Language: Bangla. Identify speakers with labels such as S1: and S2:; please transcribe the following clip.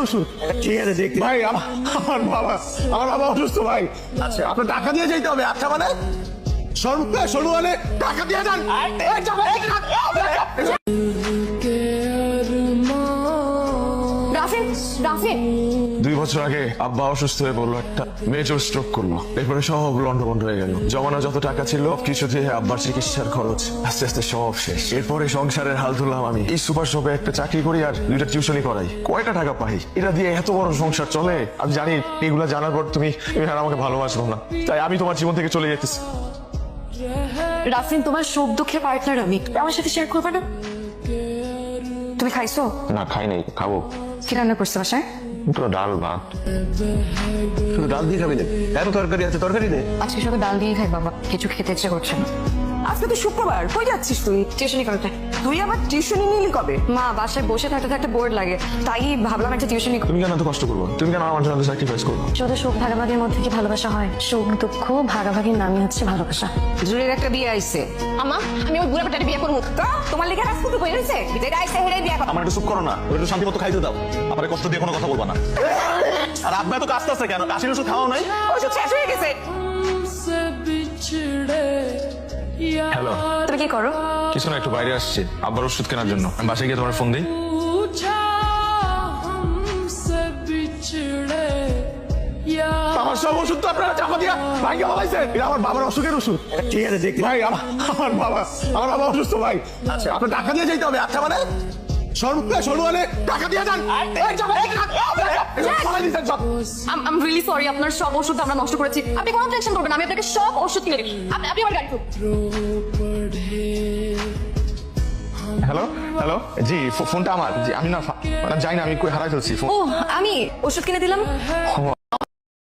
S1: ওষুধ?
S2: ঠিক আছে দেখতে
S1: ভাই আমার বাবা অসুস্থ ভাই। আচ্ছা আপনার টাকা দিয়ে যেতে হবে। আচ্ছা মানে সরু মানে টাকা দিয়ে যান।
S3: রাফিন, রাফিন
S4: 2 বছর আগে আব্বা অসুস্থ হয়ে বললো, একটা মেজর স্ট্রোক করলো। এরপরে সব লন্ডভন্ড হয়ে গেল। জমানো যত টাকা ছিল কিছু দিয়ে আব্বার চিকিৎসার খরচ আস্তে আস্তে সব শেষ। এরপরে সংসারের হাল ধরলাম আমি। এই সুপার শপে একটা চাকরি করি আর 2টা টিউশনি করাই। কয়টা টাকা পাই? এটা দিয়ে এত বড় সংসার চলে? আমি জানি এগুলা জানার পর তুমি আর আমাকে ভালোবাসবো না, তাই আমি তোমার জীবন থেকে চলে যেতেছি।
S3: রাফিন, তোমার সুখ দুঃখের পার্টনার আমি, আমার সাথে শেয়ার করবে না? তুমি খাইছো?
S4: না খাই নাই, খাবো।
S3: কি রান্না করছো বাসায়?
S4: তো ডাল ভাত।
S1: শুধু ডাল দিয়ে খাবি না? এত তরকারি আছে, তরকারি দে।
S3: আজকে সবাই ডাল দিয়ে খাই বাবা, কিছু খেতে ইচ্ছে করছে না।
S5: আজকে তো শুক্রবার, কই যাচ্ছিস তুই?
S3: টিউশনি করতে।
S5: তুই আবার টিউশনি নিলি কবে?
S3: মা, বাসায় বসে থাকতে থাকতে বোর্ড লাগে, তাই ভাবলাম একটা টিউশনি।
S4: তুমি কেন এত কষ্ট করবো? তুমি কেন আমার জন্য স্যাক্রিফাইস করবো?
S3: শুধু সুখ ভাগাভাগির মধ্যে কি ভালোবাসা হয়? সুখ দুঃখ ভাগাভাগির নামই হচ্ছে ভালোবাসা।
S5: জুরির একটা বিয়ে আইছে।
S3: আমা, আমি ওই বুড়া বেটার বিয়ে করবো।
S5: তো তোমার লেগে রাজপুত বই হয়েছে, যেটা আইছে হেরে বিয়ে কর।
S2: আমার একটু চুপ করো না, ওটা একটু শান্তি মতো খাইতে দাও। আমার কষ্ট দিয়ে কোনো কথা বলবা না। আর আব্বা তো কাশতে আছে কেন? কাশির ওষুধ খাওয়াও নাই?
S5: ওষুধ শেষ হয়ে গেছে।
S4: হ্যালো,
S3: তুমি কি করো?
S4: কিছু না, একটু বাইরে আসছি আব্বার ওষুধ কেনার জন্য। আমি বাসায় গিয়ে তোমার ফোন দিই।
S1: আমার সব ওষুধ তো আপনারা চাপা দিয়া ভাইকে বলাইছেন। এটা আমার বাবার অসুখের ওষুধ।
S2: ঠিক আছে দেখতে
S1: ভাই আমার বাবা অসুস্থ ভাই। আচ্ছা আপনার টাকা দিয়ে যেতে হবে। আচ্ছা মানে সরু মানে টাকা দিয়ে যান।
S3: I'm really sorry, আপনার সব ওষুধ আমরা নষ্ট করেছি। আপনি কোনো টেনশন করবেন না, আমি আপনাকে সব ওষুধ কিনে দিই। আপনি আমার গাড়ি।
S4: হ্যালো হ্যালো, জি ফোনটা আমার। জি আমি না, মানে জানি না, আমি কই হারাই ফেলছি ফোন।
S3: ও, আমি ওষুধ কিনে দিলাম।